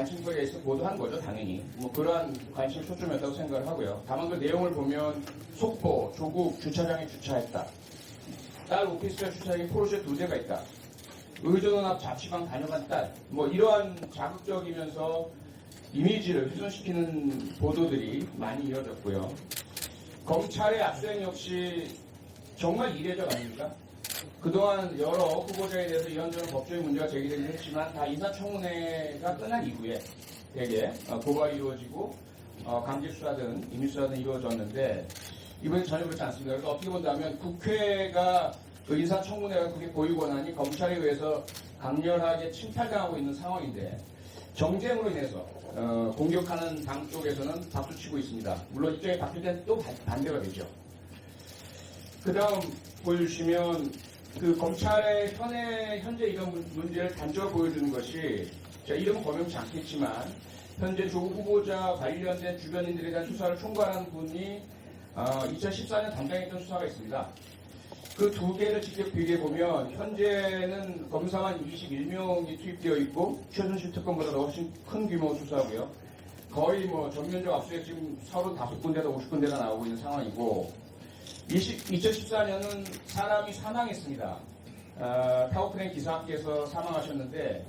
관심거리가 있어 보도한 거죠, 당연히. 뭐 그러한 관심이 초점이었다고 생각을 하고요. 다만 그 내용을 보면 속보, 조국 주차장에 주차했다. 딸 오피스텔 주차장에 포르쉐 2대가 있다. 의전원 앞 자취방 다녀간 딸. 뭐 이러한 자극적이면서 이미지를 훼손시키는 보도들이 많이 이어졌고요. 검찰의 압수수색 역시 정말 이례적 아닙니까? 그동안 여러 후보자에 대해서 이런저런 법적인 문제가 제기되긴 했지만 다 인사청문회가 끝난 이후에 대개 고발이 이루어지고 강제수사 등 임의수사 등 이루어졌는데 이번엔 전혀 그렇지 않습니다. 그래서 어떻게 본다면 국회가 그 인사청문회가 그게 고유 권한이 검찰에 의해서 강렬하게 침탈당하고 있는 상황인데 정쟁으로 인해서 공격하는 당 쪽에서는 박수치고 있습니다. 물론 입장이 바뀔 때는 또 반대가 되죠. 그 다음 보여주시면 그 검찰의 현재 이런 문제를 단적으로 보여주는 것이 제가 이름은 거명치 않겠지만 현재 조국 후보자 관련된 주변인들에 대한 수사를 총괄한 분이 2014년 담당했던 수사가 있습니다. 그 두 개를 직접 비교해보면 현재는 검사만 21명이 투입되어 있고 최순실 특검보다 훨씬 큰 규모 수사고요. 거의 뭐 전면적 압수수색 지금 35군데다 50군데가 나오고 있는 상황이고 2014년은 사람이 사망했습니다. 타워크레인 기사께서 사망하셨는데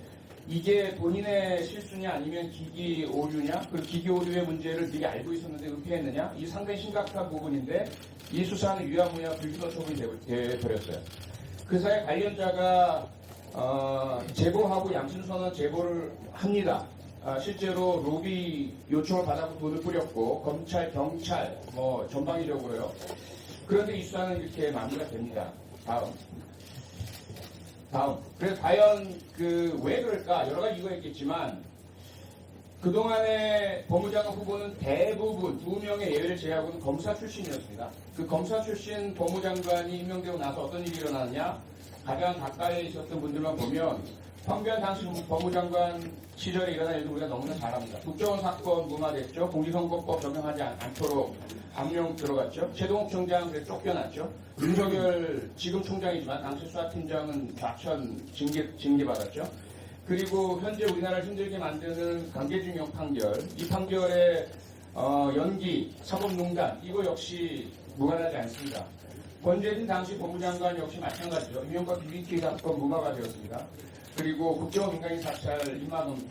이게 본인의 실수냐 아니면 기기 오류냐, 그 기기 오류의 문제를 미리 알고 있었는데 은폐했느냐, 이 상당히 심각한 부분인데 이 수사는 유야무야 불기소 처분이 되어버렸어요. 그 사이 관련자가 제보하고 양심선언 제보를 합니다. 실제로 로비 요청을 받아서 돈을 뿌렸고 검찰, 경찰 뭐 전방위적으로요. 그런데 이 수사는 이렇게 마무리가 됩니다. 다음. 그래서 과연 왜 그럴까? 여러 가지 이유가 있겠지만 그동안의 법무장관 후보는 대부분 2명의 예외를 제외하고는 검사 출신이었습니다. 그 검사 출신 법무장관이 임명되고 나서 어떤 일이 일어났냐? 가장 가까이 있었던 분들만 보면 황교안 당시 법무장관 시절에 일어난 일도 우리가 너무나 잘 압니다. 국정원 사건 무마됐죠. 공직선거법 적용하지 않도록 악령 들어갔죠. 최동욱 총장 쫓겨났죠. 윤석열 지금 총장이지만 당시 수사팀장은 좌천 징계받았죠. 그리고 현재 우리나라를 힘들게 만드는 강제징용 판결, 이 판결의 연기, 사법농단 이거 역시 무관하지 않습니다. 권재진 당시 법무장관 역시 마찬가지죠. 이명박 BBK 사건 무마가 되었습니다. 그리고 국정원 민간인 사찰 2만 원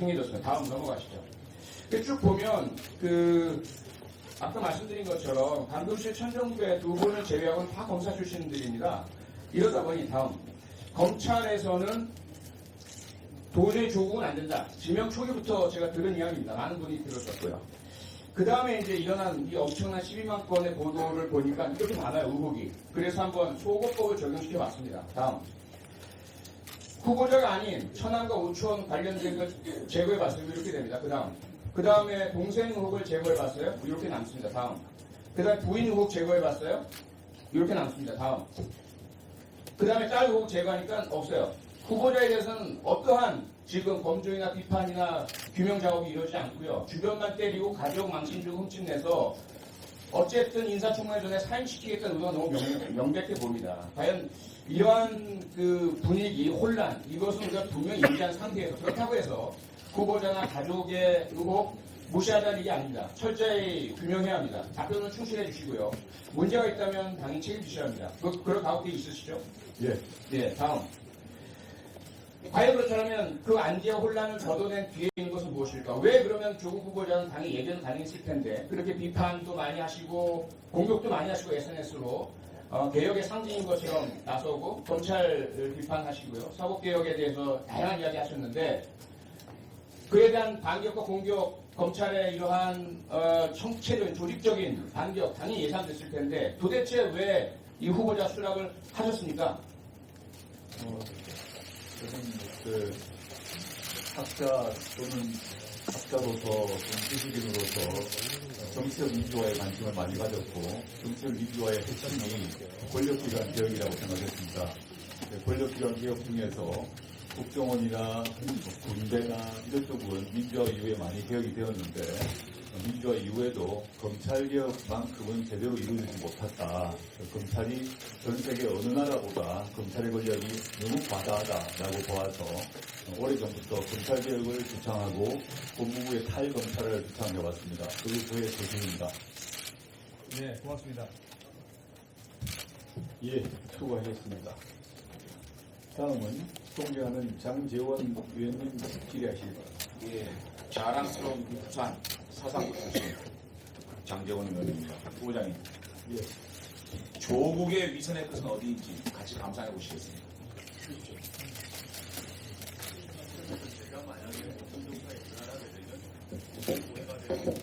행해졌습니다. 다음 넘어가시죠. 쭉 보면 아까 말씀드린 것처럼 강금실 천정배 2분을 제외하고는 다 검사 출신들입니다. 이러다 보니 다음 검찰에서는 도저히 조국은 안 된다. 지명 초기부터 제가 들은 이야기입니다. 많은 분이 들었었고요. 그 다음에 이제 일어난 이 엄청난 12만 건의 보도를 보니까 이렇게 많아요, 의혹이. 그래서 한번 소거법을 적용시켜 봤습니다. 다음. 후보자가 아닌 천안과 오촌 관련된 걸 제거해 봤어요. 이렇게 됩니다. 그 다음에 동생 의혹을 제거해 봤어요. 이렇게 남습니다. 다음. 그 다음에 부인 의혹 제거해 봤어요. 이렇게 남습니다. 다음. 그 다음에 딸 의혹 제거하니까 없어요. 후보자에 대해서는 어떠한 지금 검증이나 비판이나 규명 작업이 이루어지지 않고요. 주변만 때리고 가족 망신 주고 흠집내서 어쨌든 인사청문회 전에 사임시키겠다는 의도가 너무 명백해 보입니다. 과연 이러한 분위기, 혼란, 이것은 우리가 분명히 인지한 상태에서 그렇다고 해서 후보자나 가족의 의혹 무시하자는 얘기 아닙니다. 철저히 규명해야 합니다. 답변은 충실해 주시고요. 문제가 있다면 당연히 책임지셔야 합니다. 그럴 가혹이 있으시죠? 예. 다음. 과연 그렇다면 그 안지와 혼란을 걷어낸 뒤에 있는 것은 무엇일까? 왜 그러면 조국 후보자는 당연히 예전은 가능했을 텐데 그렇게 비판도 많이 하시고 공격도 많이 하시고 SNS로 개혁의 상징인 것처럼 나서고 검찰을 비판하시고요. 사법개혁에 대해서 다양한 이야기 하셨는데 그에 대한 반격과 공격, 검찰의 이러한 총체적인 조직적인 반격 당연히 예상됐을 텐데 도대체 왜 이 후보자 수락을 하셨습니까? 저는 학자 또는 학자로서 지식인으로서 정치적 민주화에 관심을 많이 가졌고 정치적 민주화의 핵심이 권력기관 개혁이라고 생각했습니다. 권력기관 개혁 중에서 국정원이나 군대나 이런 쪽은 민주화 이후에 많이 개혁이 되었는데 민주화 이후에도 검찰개혁만큼은 제대로 이루어지지 못했다. 검찰이 전 세계 어느 나라보다 검찰의 권력이 너무 과다하다라고 보아서 오래전부터 검찰개혁을 주창하고 법무부의 탈검찰을 주창해왔습니다. 그게 저의 소신입니다. 네, 고맙습니다. 예, 수고하셨습니다. 다음은 존경하는 장재원 위원님 질의하시기 바랍니다. 예, 자랑스러운 부산 사상구 출신 장재원 의원입니다. 후보자님, 예, 조국의 위선의 끝은 어디인지 같이 감상해 보시겠습니다. 제가 만약에 오천정파에 전화를 하게 되면 오해가 되고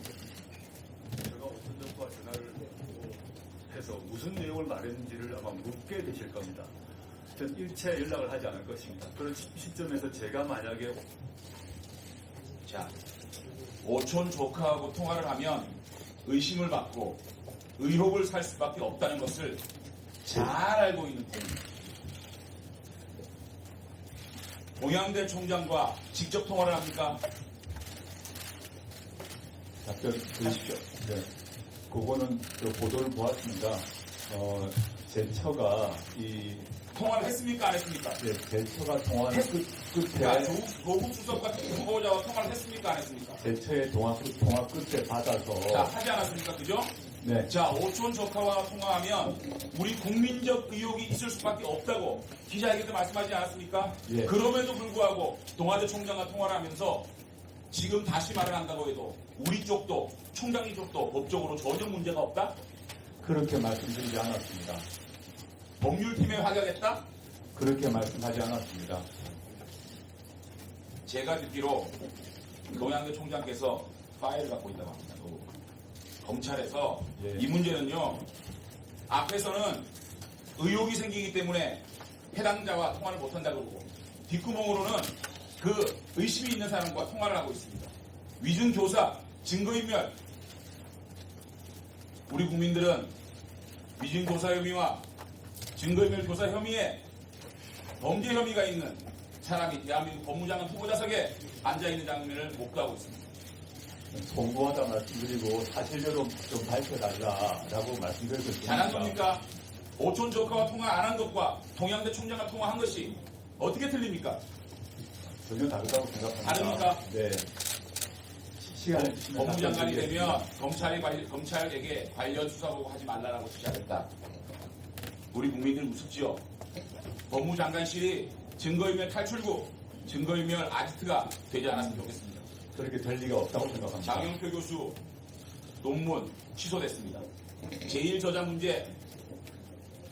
제가 오천정파 전화를 해서 무슨 내용을 말했는지를 아마 묻게 되실 겁니다. 전 일체 연락을 하지 않을 것입니다. 그런 시점에서 제가 만약에 자, 오촌 조카하고 통화를 하면 의심을 받고 의혹을 살 수밖에 없다는 것을 잘 알고 있는 분입니다. 동양대 총장과 직접 통화를 합니까? 답변 드리십시오. 네, 그거는 저 보도를 보았습니다. 제 처가 통화를 했습니까? 안 했습니까? 제 처가 통화는 끝에 그러니까 조국 수석과 후보자와 통화를 했습니까? 안 했습니까? 제 처의 통화 끝에 받아서 자, 하지 않았습니까? 그죠? 네, 자, 오촌 조카와 통화하면 우리 국민적 의혹이 있을 수밖에 없다고 기자에게도 말씀하지 않았습니까? 예. 그럼에도 불구하고 동아대 총장과 통화를 하면서 지금 다시 말을 한다고 해도 우리 쪽도 총장님 쪽도 법적으로 전혀 문제가 없다? 그렇게 말씀드리지 않았습니다. 법률팀에 확약했다? 그렇게 말씀하지 않았습니다. 제가 듣기로 동양대 총장께서 파일을 갖고 있다고 합니다. 검찰에서 예. 이 문제는요, 앞에서는 의혹이 생기기 때문에 해당자와 통화를 못한다고 그러고 뒷구멍으로는 그 의심이 있는 사람과 통화를 하고 있습니다. 위증 교사, 증거인멸. 우리 국민들은 위증 교사 혐의와 증거인멸 교사 혐의에 범죄 혐의가 있는 사람이 대한민국 법무장관 후보자석에 앉아있는 장면을 목도하고 있습니다. 송구하다 말씀드리고 사실대로 좀 밝혀달라라고 말씀드렸습니다. 잘한 겁니까? 오촌 조카와 통화 안 한 것과 동양대 총장과 통화한 것이 어떻게 틀립니까? 전혀 다르다고 생각합니다. 다릅니까? 네. 시간을 주시면 법무장관이 답변드리겠습니다. 되면 검찰에게 관련 수사보고 하지 말라라고 지시하겠다. 우리 국민들 무섭지요? 법무장관실이 증거인멸 탈출구, 증거인멸 아지트가 되지 않았으면 좋겠습니다. 그렇게 될 리가 없다고 생각합니다. 장영표 교수 논문 취소됐습니다. 제1저자 문제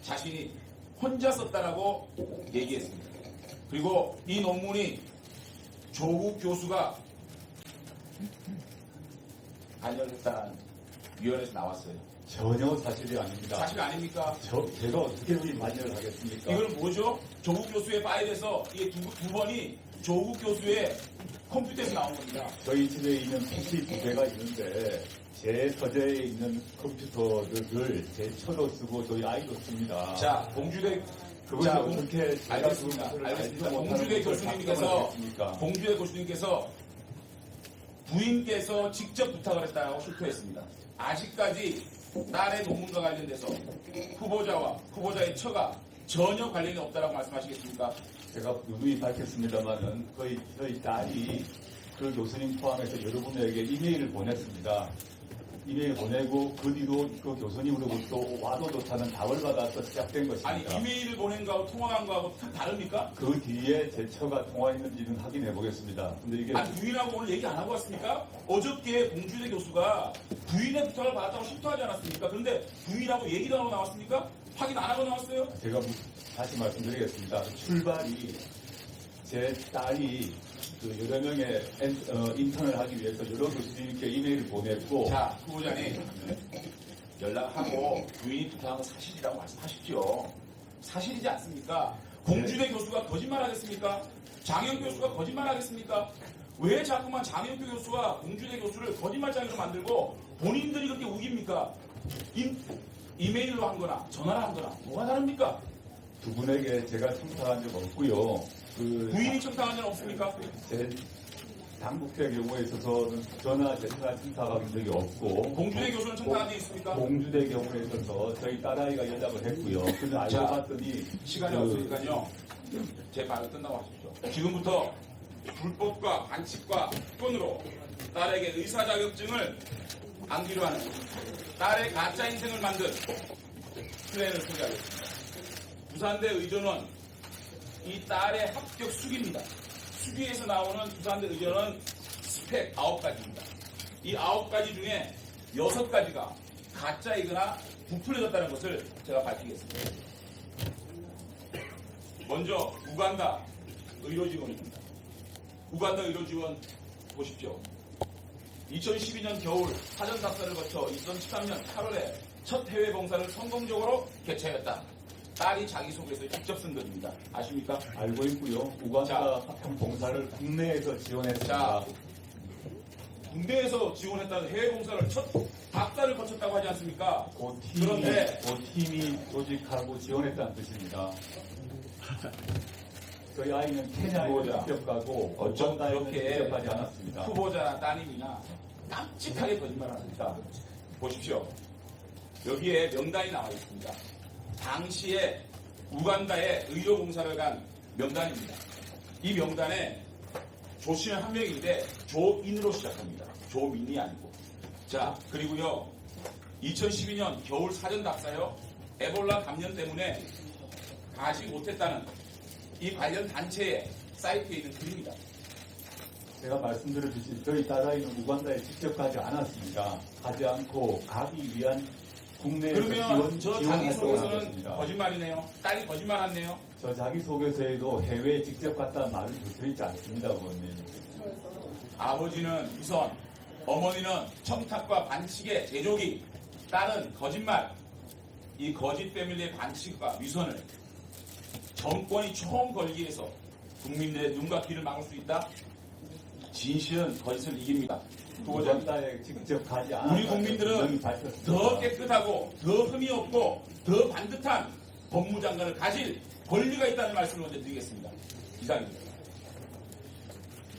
자신이 혼자 썼다라고 얘기했습니다. 그리고 이 논문이 조국 교수가 관여했다는 위원회에서 나왔어요. 전혀 사실이 아닙니다. 사실 아닙니까? 제가 어떻게 만연을 하겠습니까? 이건 뭐죠? 조국 교수의 파일에서 이게 두 번이 조국 교수의 컴퓨터에서 나온 겁니다. 저희 집에 있는 PC 2대가 있는데 제 서재에 있는 컴퓨터를 제 처로 쓰고 저희 아이도 씁니다. 자, 봉주대 그걸 어떻게 알겠습니다. 알겠습니다. 봉주대 교수님께서 부인께서 직접 부탁을 했다고 실토했습니다. 아직까지 딸의 논문과 관련돼서 후보자의 처가 전혀 관련이 없다라고 말씀하시겠습니까? 제가 누누이 밝혔습니다만은 저희 딸이 그 교수님 포함해서 여러분에게 이메일을 보냈습니다. 이메일 보내고 그 뒤로 그 교수님으로부터 와도 좋다는 답을 받아서 시작된 아니, 것입니다. 이메일을 보낸 거하고 통화한 거하고 다릅니까? 그 뒤에 제 처가 통화했는지는 확인해 보겠습니다. 근데 이게 아니, 부인하고 오늘 얘기 안 하고 왔습니까? 어저께 봉주대 교수가 부인의 부탁을 받았다고 실토하지 않았습니까? 그런데 부인하고 얘기도 안 하고 나왔습니까? 확인 안 하고 나왔어요? 제가 다시 말씀드리겠습니다. 출발이 제 딸이 그 여러 명의 인턴을 하기 위해서 여러 교수님께 이메일을 보냈고 자, 후보자님 연락하고 부인이 부탁한 건 사실이라고 말씀하십시오. 사실이지 않습니까? 봉주대 교수가 거짓말하겠습니까? 장영 교수가 거짓말하겠습니까? 왜 자꾸만 장영표 교수와 봉주대 교수를 거짓말장애로 만들고 본인들이 그렇게 우깁니까? 이메일로 한 거나 전화로 한 거나 뭐가 다릅니까? 두 분에게 제가 청탁한 적 없고요. 부인이 청탁한 적 없습니까? 제 당국대 경우에 있어서는 전화 제가 청탁한 적이 없고 봉주대 교수는 청탁한 적 있습니까? 봉주대 경우에 있어서 저희 딸아이가 연락을 했고요. 근데 알고 자, 봤더니 시간이 없으니까요. 제 말을 끝나고 하십시오. 지금부터 불법과 반칙과 특권으로 딸에게 의사 자격증을 안기로 하는 딸의 가짜 인생을 만든 플랜을 소개하겠습니다. 부산대 의전원 이 딸의 합격 수기입니다. 수기에서 나오는 부산대 의전원 스펙 9가지입니다. 이 9가지 중에 6가지가 가짜이거나 부풀려졌다는 것을 제가 밝히겠습니다. 먼저 우간다 의료지원입니다. 우간다 의료지원 보십시오. 2012년 겨울 사전 답사를 거쳐 2013년 8월에 첫 해외 봉사를 성공적으로 개최했다. 딸이 자기소개서 직접 쓴 것입니다. 아십니까? 알고 있고요. 우간다 합평 봉사를 국내에서 지원했습니다. 자, 군대에서 지원했다는 해외 봉사를 첫 답사를 거쳤다고 하지 않습니까? 그런데 그 팀이 조직하고 지원했다는 뜻입니다. 저희 아이는 케냐에 직접 가고 어쩜 우간다에는 그렇게 직접 가지 않았습니다. 후보자 따님이나 깜찍하게 거짓말하십니까? 보십시오. 여기에 명단이 나와 있습니다. 당시에 우간다에 의료봉사를 간 명단입니다. 이 명단에 조 씨는 한 명인데 조인으로 시작합니다. 조민이 아니고. 자, 그리고요. 2012년 겨울 사전 답사요. 에볼라 감염 때문에 가지 못했다는 이 관련 단체의 사이트에 있는 글입니다. 제가 말씀드렸듯이 저희 딸아이는 우간다에 직접 가지 않았습니다. 가지 않고 가기 위한 국내에서 그러면 저 지원 활동을 자기소개서는 하겠습니다. 거짓말이네요. 딸이 거짓말하네요. 저 자기소개서에도 해외에 직접 갔다는 말은 적혀 있지 않습니다, 부모님. 아버지는 우선, 어머니는 청탁과 반칙의 제조기, 딸은 거짓말. 이 거짓 패밀리의 반칙과 위선을 정권이 처음 걸기 위해서 국민들의 눈과 귀를 막을 수 있다? 진실은 거짓을 이깁니다. 우간다에 직접 가지 않았다. 우리 국민들은 더 깨끗하고 더 흠이 없고 더 반듯한 법무장관을 가질 권리가 있다는 말씀을 먼저 드리겠습니다. 이상입니다.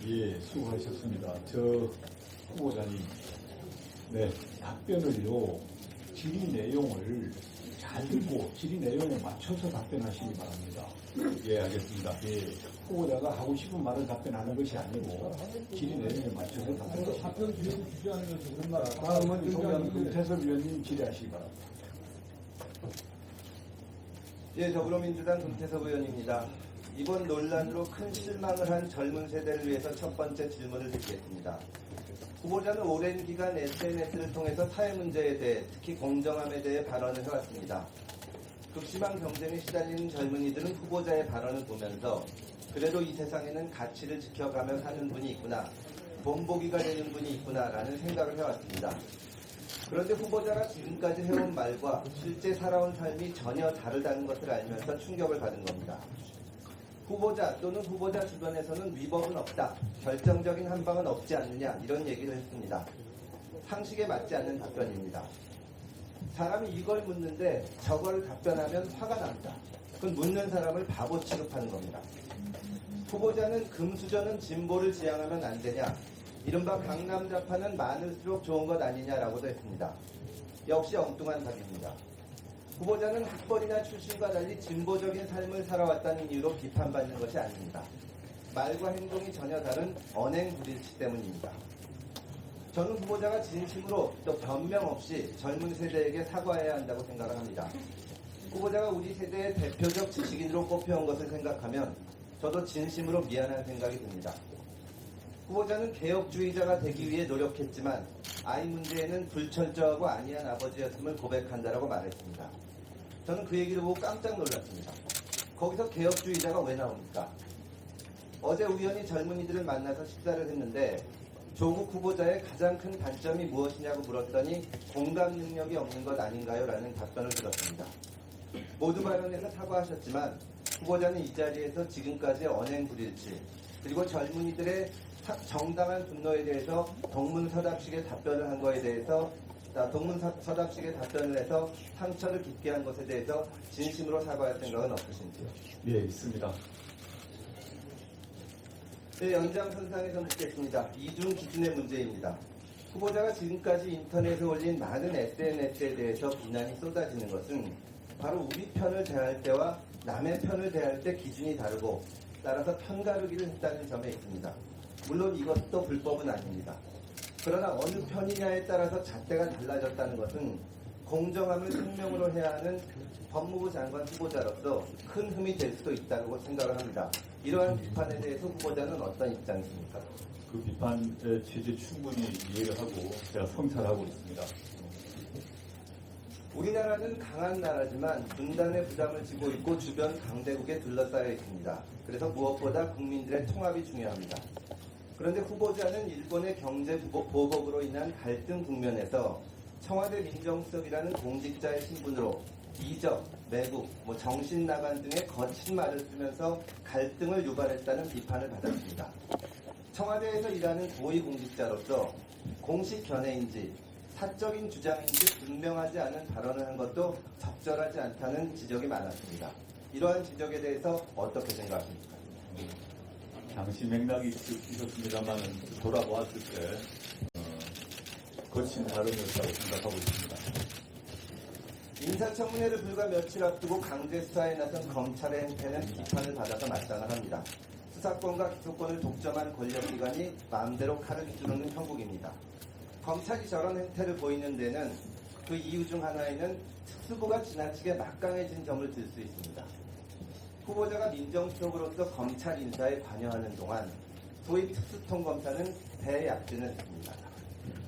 예, 수고하셨습니다. 저 후보자님, 네, 답변을요, 질의 내용을 잘 듣고 질의 내용에 맞춰서 답변하시기 바랍니다. 예, 알겠습니다. 예, 후보자가 하고 싶은 말을 답변하는 것이 아니고 질의 내용에 맞춰서 답변하시기 바랍니다. 답변 기회를 주지 않으면서 그런 말. 다음은 송영 금태섭 위원님 질의하시기 바랍니다. 예, 더불어민주당 금태섭 의원입니다. 이번 논란으로 큰 실망을 한 젊은 세대를 위해서 첫 번째 질문을 드리겠습니다. 후보자는 오랜 기간 SNS를 통해서 사회 문제에 대해, 특히 공정함에 대해 발언을 해왔습니다. 극심한 경쟁에 시달리는 젊은이들은 후보자의 발언을 보면서 그래도 이 세상에는 가치를 지켜가며 사는 분이 있구나, 본보기가 되는 분이 있구나라는 생각을 해왔습니다. 그런데 후보자가 지금까지 해온 말과 실제 살아온 삶이 전혀 다르다는 것을 알면서 충격을 받은 겁니다. 후보자 또는 후보자 주변에서는 위법은 없다, 결정적인 한방은 없지 않느냐, 이런 얘기를 했습니다. 상식에 맞지 않는 답변입니다. 사람이 이걸 묻는데 저걸 답변하면 화가 납니다. 그건 묻는 사람을 바보 취급하는 겁니다. 후보자는 금수저는 진보를 지향하면 안 되냐, 이른바 강남좌파는 많을수록 좋은 것 아니냐라고도 했습니다. 역시 엉뚱한 답입니다. 후보자는 학벌이나 출신과 달리 진보적인 삶을 살아왔다는 이유로 비판받는 것이 아닙니다. 말과 행동이 전혀 다른 언행불일치 때문입니다. 저는 후보자가 진심으로 또 변명 없이 젊은 세대에게 사과해야 한다고 생각을 합니다. 후보자가 우리 세대의 대표적 지식인으로 꼽혀온 것을 생각하면 저도 진심으로 미안한 생각이 듭니다. 후보자는 개혁주의자가 되기 위해 노력했지만 아이 문제에는 불철저하고 안이한 아버지였음을 고백한다라고 말했습니다. 저는 그 얘기를 보고 깜짝 놀랐습니다. 거기서 개혁주의자가 왜 나옵니까? 어제 우연히 젊은이들을 만나서 식사를 했는데 조국 후보자의 가장 큰 단점이 무엇이냐고 물었더니 공감 능력이 없는 것 아닌가요? 라는 답변을 들었습니다. 모두 발언에서 사과하셨지만 후보자는 이 자리에서 지금까지의 언행불일치, 그리고 젊은이들의 정당한 분노에 대해서 동문서답식의 답변을 한 거에 대해서, 동문서답식의 답변을 해서 상처를 깊게 한 것에 대해서 진심으로 사과할 생각은 없으신지요? 예, 있습니다. 네, 연장선상에서 묻겠습니다. 이중 기준의 문제입니다. 후보자가 지금까지 인터넷에 올린 많은 SNS에 대해서 비난이 쏟아지는 것은 바로 우리 편을 대할 때와 남의 편을 대할 때 기준이 다르고 따라서 편가르기를 했다는 점에 있습니다. 물론 이것도 불법은 아닙니다. 그러나 어느 편이냐에 따라서 잣대가 달라졌다는 것은 공정함을 생명으로 해야 하는 법무부 장관 후보자로서 큰 흠이 될 수도 있다고 생각을 합니다. 이러한 비판에 대해서 후보자는 어떤 입장이십니까? 그 비판의 취지 충분히 이해를 하고 제가 성찰하고 있습니다. 우리나라는 강한 나라지만 분단의 부담을 지고 있고 주변 강대국에 둘러싸여 있습니다. 그래서 무엇보다 국민들의 통합이 중요합니다. 그런데 후보자는 일본의 경제 보복으로 인한 갈등 국면에서 청와대 민정수석이라는 공직자의 신분으로 이적, 매국, 정신 나간 등의 거친 말을 쓰면서 갈등을 유발했다는 비판을 받았습니다. 청와대에서 일하는 고위공직자로서 공식 견해인지 사적인 주장인지 분명하지 않은 발언을 한 것도 적절하지 않다는 지적이 많았습니다. 이러한 지적에 대해서 어떻게 생각하십니까? 당시 맥락이 있었습니다만 돌아보았을 때 거친 발언이었다고 생각하고 있습니다. 인사청문회를 불과 며칠 앞두고 강제 수사에 나선 검찰의 행태는 비판을 받아서 마땅을 합니다. 수사권과 기소권을 독점한 권력기관이 마음대로 칼을 휘두르는 형국입니다. 검찰이 저런 행태를 보이는 데는 그 이유 중 하나에는 특수부가 지나치게 막강해진 점을 들 수 있습니다. 후보자가 민정수석으로서 검찰 인사에 관여하는 동안 소위 특수통검사는 대약진을 했습니다.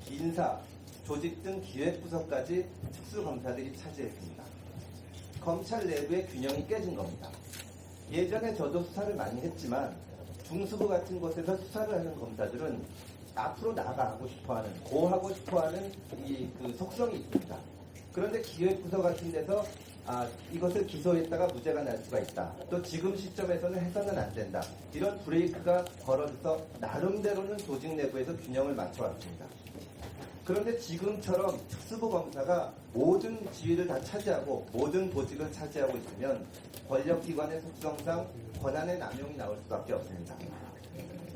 인사, 조직 등 기획부서까지 특수검사들이 차지했습니다. 검찰 내부의 균형이 깨진 겁니다. 예전에 저도 수사를 많이 했지만 중수부 같은 곳에서 수사를 하는 검사들은 앞으로 나가고 싶어하는, 고하고 싶어하는 그 속성이 있습니다. 그런데 기획부서 같은 데서 이것을 기소했다가 무죄가 날 수가 있다. 또 지금 시점에서는 해서는 안 된다. 이런 브레이크가 벌어져서 나름대로는 조직 내부에서 균형을 맞춰왔습니다. 그런데 지금처럼 특수부 검사가 모든 지위를 다 차지하고 모든 보직을 차지하고 있으면 권력기관의 속성상 권한의 남용이 나올 수밖에 없습니다.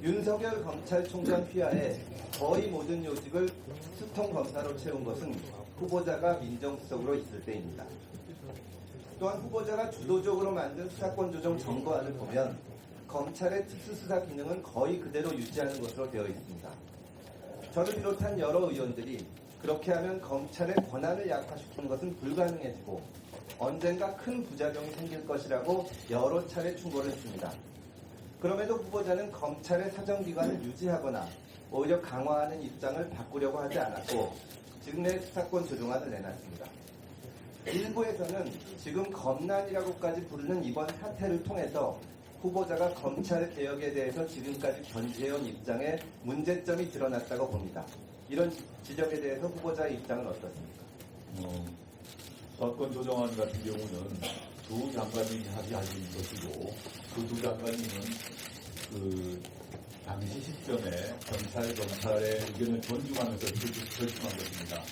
윤석열 검찰총장 휘하에 거의 모든 요직을 수통검사로 채운 것은 후보자가 민정수석으로 있을 때입니다. 또한 후보자가 주도적으로 만든 수사권 조정 정거안을 보면 검찰의 특수수사 기능은 거의 그대로 유지하는 것으로 되어 있습니다. 저를 비롯한 여러 의원들이 그렇게 하면 검찰의 권한을 약화시키는 것은 불가능해지고 언젠가 큰 부작용이 생길 것이라고 여러 차례 충고를 했습니다. 그럼에도 후보자는 검찰의 사정기관을 유지하거나 오히려 강화하는 입장을 바꾸려고 하지 않았고 직내 수사권 조정안을 내놨습니다. 일부에서는 지금 검난이라고까지 부르는 이번 사태를 통해서 후보자가 검찰 개혁에 대해서 지금까지 견지해온 입장에 문제점이 드러났다고 봅니다. 이런 지적에 대해서 후보자의 입장은 어떻습니까? 수사권 조정안 같은 경우는 두 장관님이 합의하신 것이고 그 두 장관님은 그 당시 시점에 검찰의 의견을 존중하면서 결정한 것입니다.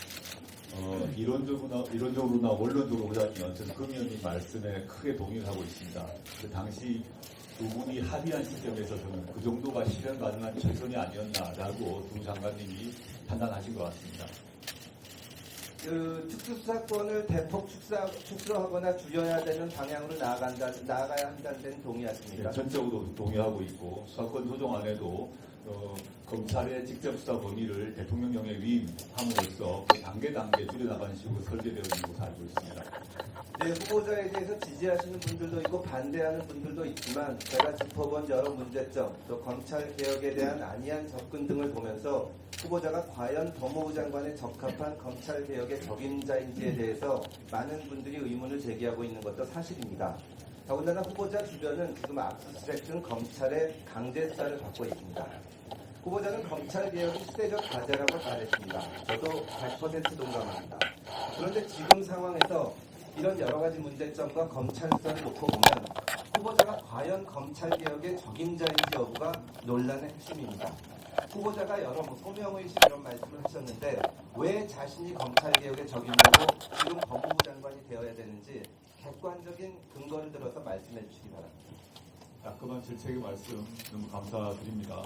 이론적으로나 원론적으로 보자면 저는 금연이 말씀에 크게 동의를 하고 있습니다. 그 당시 두 분이 합의한 시점에서 저는 그 정도가 실현 가능한 최선이 아니었나라고 두 장관님이 판단하신 것 같습니다. 그 특수수사권을 대폭 축소하거나 줄여야 되는 방향으로 나아가야 한다는 데는 동의하십니까? 네, 전적으로 동의하고 있고 수사권 조정안에도 검찰의 직접 수사 범위를 대통령령에 위임함으로써 단계 줄여나가는 식으로 설계되어 있는 것으로 알고 있습니다. 네, 후보자에 대해서 지지하시는 분들도 있고 반대하는 분들도 있지만 제가 짚어본 여러 문제점, 또 검찰 개혁에 대한 안이한 접근 등을 보면서 후보자가 과연 법무부 장관에 적합한 검찰 개혁의 적임자인지에 대해서 많은 분들이 의문을 제기하고 있는 것도 사실입니다. 더군다나 후보자 주변은 지금 압수수색 등 검찰의 강제 수사를 받고 있습니다. 후보자는 검찰 개혁이 시대적 과제라고 말했습니다. 저도 100% 동감합니다. 그런데 지금 상황에서 이런 여러 가지 문제점과 검찰 수사를 놓고 보면 후보자가 과연 검찰 개혁의 적임자인지 여부가 논란의 핵심입니다. 후보자가 여러 소명의식 이런 말씀을 하셨는데 왜 자신이 검찰 개혁의 적임자고 지금 법무부 장관이 되어야 되는지 객관적인 근거를 들어서 말씀해 주시기 바랍니다. 깔끔한 질책의 말씀 너무 감사드립니다.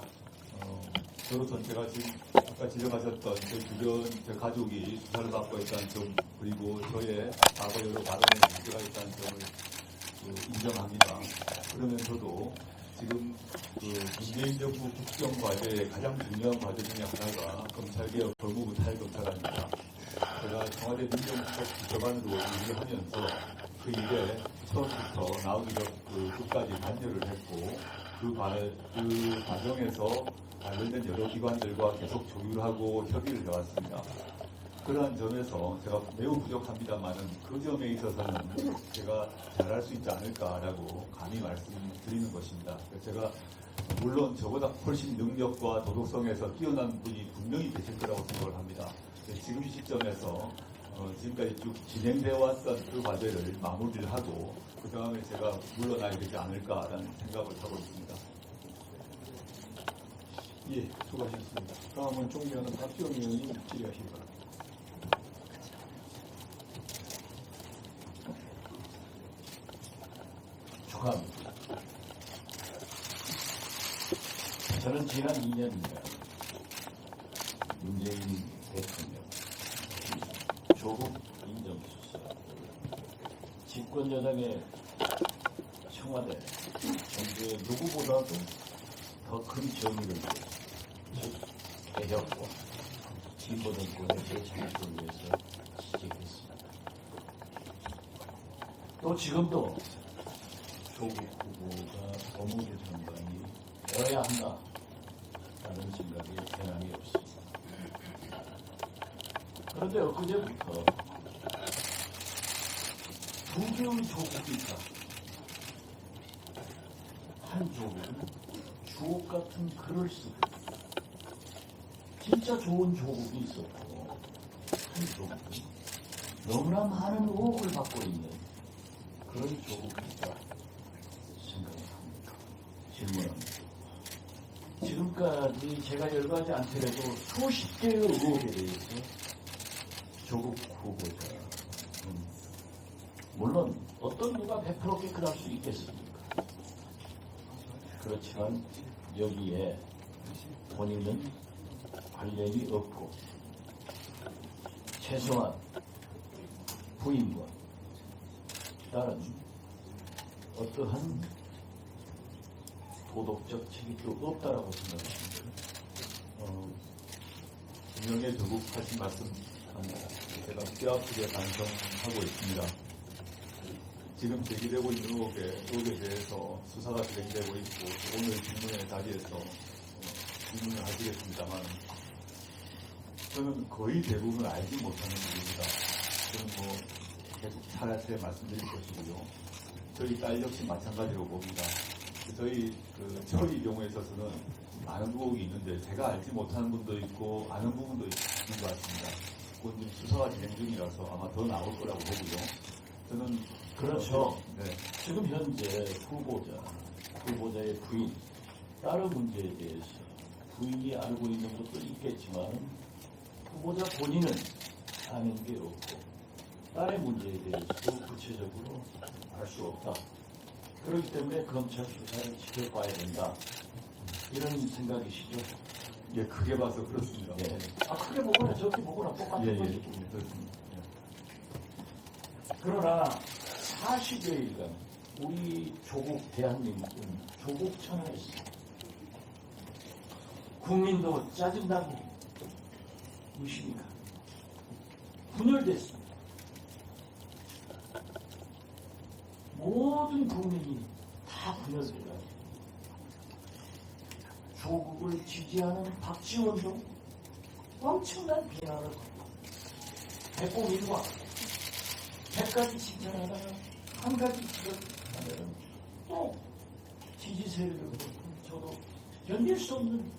저로서는 제가 지금 아까 지적하셨던 제 주변 제 가족이 수사를 받고 있다는 점 그리고 저의 과거 여러 발언에 문제가 있다는 점을 인정합니다. 그러면서도 지금 그 문재인 정부 국정 과제의 가장 중요한 과제 중에 하나가 검찰개혁 법무부 탈검찰입니다. 제가 청와대 민정수석 비서관으로 일을 하면서 그 일에 처음부터 나오기적 끝까지 관여를 했고 그 과정에서 관련된 여러 기관들과 계속 조율하고 협의를 해왔습니다. 그러한 점에서 제가 매우 부족합니다만은 그 점에 있어서는 제가 잘할 수 있지 않을까라고 감히 말씀드리는 것입니다. 제가 물론 저보다 훨씬 능력과 도덕성에서 뛰어난 분이 분명히 계실 거라고 생각을 합니다. 지금 시점에서 지금까지 쭉 진행되어 왔던 그 과제를 마무리를 하고 그 다음에 제가 물러나야 되지 않을까라는 생각을 하고 있습니다. 예, 수고하셨습니다. 다음은 존경하는 박지원 의원님 질의하시기 바랍니다. 축하합니다. 저는 지난 2년간 문재인 대통령, 조국 민정수석, 집권여당의 청와대, 정부의 누구보다도 더 큰 정의를 위해서, 즉 개혁과 진보 정권의 재창출을 위해서 지직했습니다. 또 지금도 조국 후보가 법무부 장관이 되어야 한다라는 생각이 변함이 없습니다. 그런데 엊그제부터 두 개의 조국이 있다. 한 조국은 주옥 같은 글을 쓰고 진짜 좋은 조국이 있었고 한 조국은 너무나 많은 의혹을 받고 있는 그런 조국이 있다 생각을 합니다. 질문합니다. 지금까지 제가 열거하지 않더라도 수십 개의 의혹에 대해서 조국 후보자는 물론 어떤 누가 100% 깨끗할 수 있겠습니까? 그렇지만 여기에 본인은 관련이 없고 최소한 부인과 다른 어떠한 도덕적 책임도 없다라고 생각합니다. 분명히 조국 하신 말씀 제가 뼈아프게 반성하고 있습니다. 지금 제기되고 있는 의혹에 대해서 수사가 진행되고 있고 오늘 질문의 자리에서 질문을 하시겠습니다만 저는 거의 대부분 알지 못하는 일입니다. 저는 계속 차례차례 말씀드릴 것이고요. 저희 딸 역시 마찬가지로 봅니다. 저희 처리 경우에 있어서는 많은 의혹이 있는데 제가 알지 못하는 분도 있고 아는 부분도 있는 것 같습니다. 그건 지금 수사가 진행 중이라서 아마 더 나올 거라고 보고요. 저는 그렇죠. 네. 지금 현재 후보자의 부인, 다른 문제에 대해서 부인이 알고 있는 것도 있겠지만 후보자 본인은 아는 게 없고 딸의 문제에 대해서도 구체적으로 알 수 없다. 그렇기 때문에 검찰 수사를 지켜봐야 된다. 이런 생각이시죠? 예, 크게 봐서 그렇습니다. 예. 크게 보거나 적게 보거나 똑같은 예, 거지. 그렇습니다. 그러나 40여일간 우리 조국 대한민국은 조국 천하였습니다. 국민도 짜증나고 의심이 가고 분열됐습니다. 모든 국민이 다 분열돼가지고 조국을 지지하는 박지원도 엄청난 비난을 받고 백공일과 100가지 칭찬하다가 한 가지 지적하면 또 지지 세력으로부터 저도 견딜 수 없는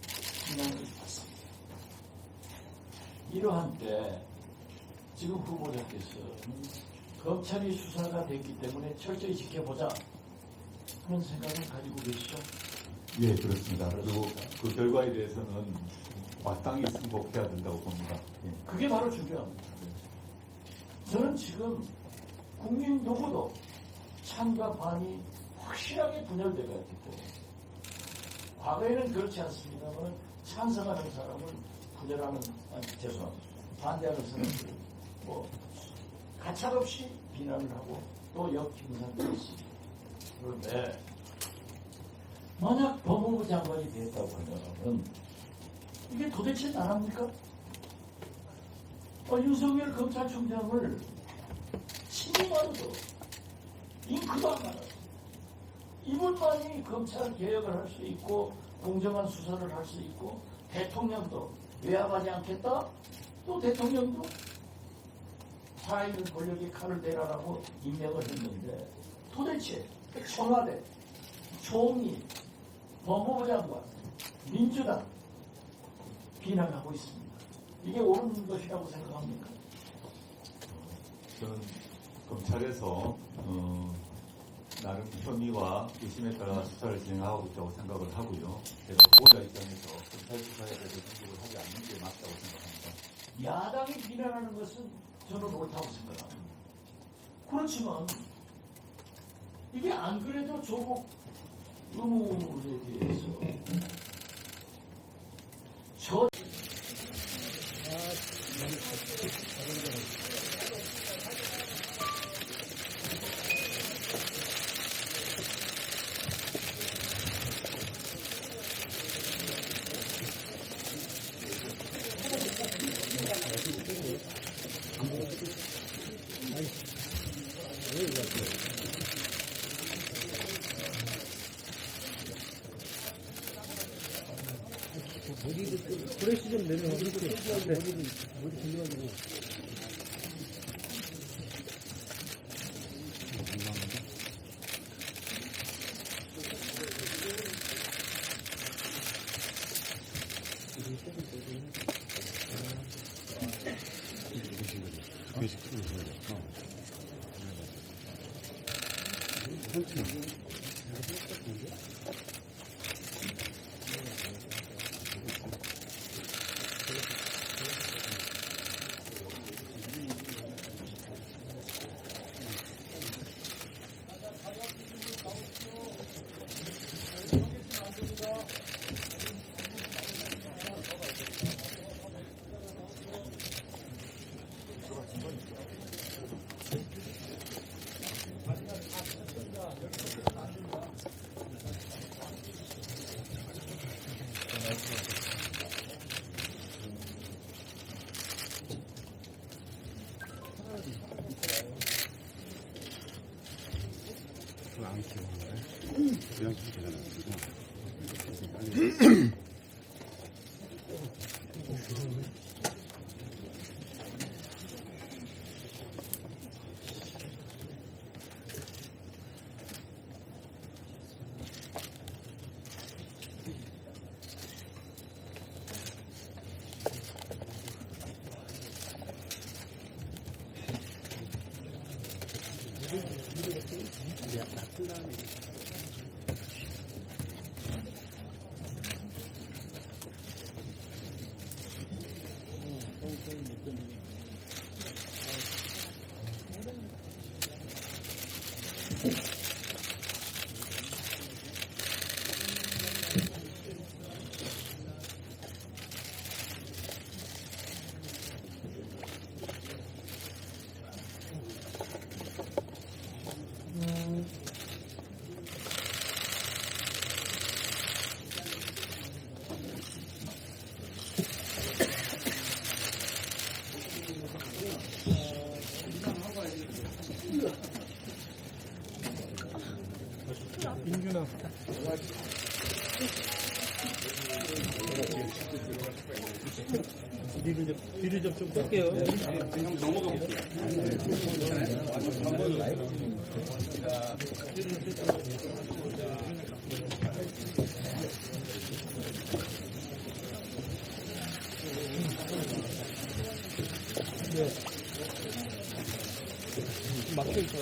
비난을 받습니다. 이러한 때 지금 후보자께서 검찰이 수사가 됐기 때문에 철저히 지켜보자 하는 생각을 가지고 계시죠? 예, 그렇습니다. 그리고 그 결과에 대해서는 마땅히 승복해야 된다고 봅니다. 예. 그게 바로 중요합니다. 저는 지금 국민 누구도 찬과 반이 확실하게 분열되어 있기 때문에 과거에는 그렇지 않습니다만 찬성하는 사람을 분열하는, 죄송합니다. 반대하는 사람들 가차없이 비난을 하고 또 역kim상도 있습니다. 그런데 만약 법무부 장관이 됐다고 하면 이게 도대체 나랍니까? 윤석열 검찰총장을 신임하고도 잉크도 안 받았어. 이분만이 검찰 개혁을 할 수 있고 공정한 수사를 할 수 있고 대통령도 외압하지 않겠다? 또 대통령도 살아있는 권력의 칼을 대라라고 임명을 했는데 도대체 청와대, 총리, 법무부 장관, 민주당 비난하고 있습니다. 이게 옳은 것이라고 생각합니까? 저는 검찰에서 나름 혐의와 의심에 따라 수사를 진행하고 있다고 생각을 하고요. 제가 후보자 입장에서 검찰 수사에 대해서 공격을 하지 않는 게 맞다고 생각합니다. 야당이 비난하는 것은 저는 옳다고 생각합니다. 그렇지만 이게 안 그래도 조국 의무에 대해서 저 브레시 좀 내면 어떻게 머리 길러가지고. 민준아. 뒤를 좀 뺄게요. 넘어가 볼게요. 막혀 있어.